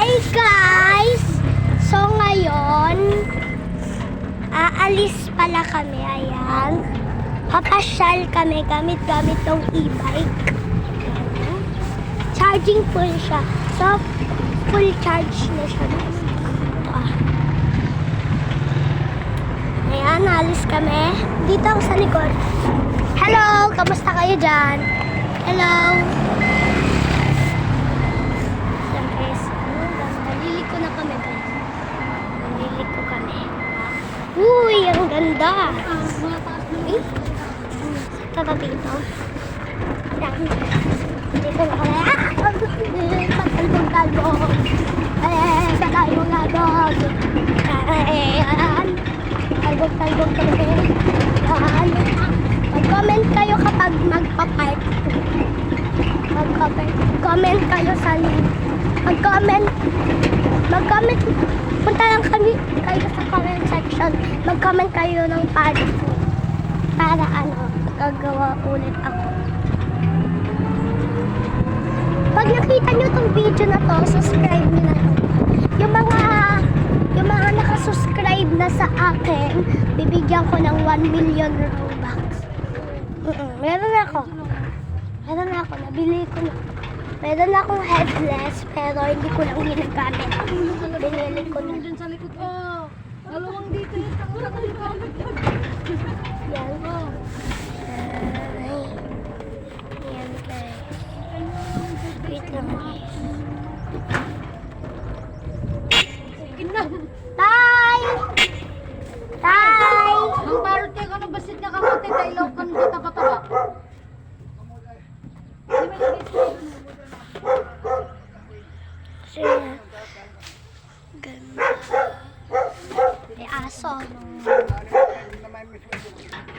Hi guys! So ngayon, aalis pala kami. Ayan. Papasyal kami gamit-gamit ng e-bike. Charging full siya. So, full charge na siya. Ito Ayan, alis kami. Dito ako sa likod. Hello! Kamusta kayo dyan? Hello! Naliliko na kami guys. Naliliko kami. Uy, ang ganda! Tata dito. Dito na kami. Patalbog-talbog. Patalbog-talbog. Talbog-talbog kami. Mag-comment kayo kapag magpa-park. Mag-comment kayo sa link. Mag-comment. Punta lang kayo sa comment section. Mag-comment kayo ng para gagawa ulit ako. Pag nakita nyo tong video na to, subscribe nyo na to. Yung mga nakasubscribe na sa akin, bibigyan ko ng 1 million Robux. Meron ako. Nabili ko na. Meron akong headless, pero hindi ko lang ginagamit. Binili ko na. Diyan sa likod ko. Dalawang dito yung tangulang ko dito. Yan. Yan guys. Wait lang guys. Tay! Tay! Ang parot kayo ka basit na kamote kay ilaw kan dito pataba. Kasi ganda. May aso.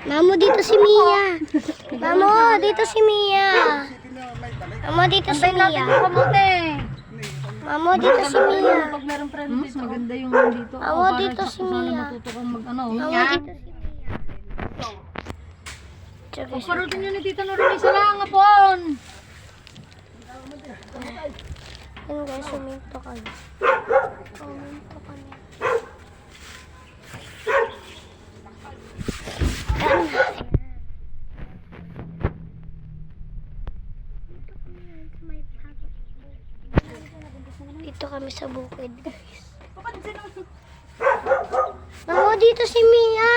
Mamo, dito si Mia. Mamo, dito si Mia. Mamo, dito si Mia. Kamote. Mamo, dito si Mia. Pag meron friend dito, maganda yung nandito. Mamo, dito si Mia. Matuto kang mag-ano. Mamo, dito si Mia. Pagparutin nyo ni Tita Norin, isa lang apon. Yan guys, suminto kayo. Suminto kayo. Dito kami sa bukid guys. Mamo, dito si Mia.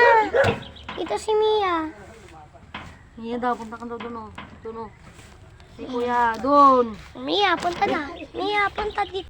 Dito si Mia. Mia daw, punta ka daw doon o. Si Kuya, doon. Mia, punta na. Mia, punta dito.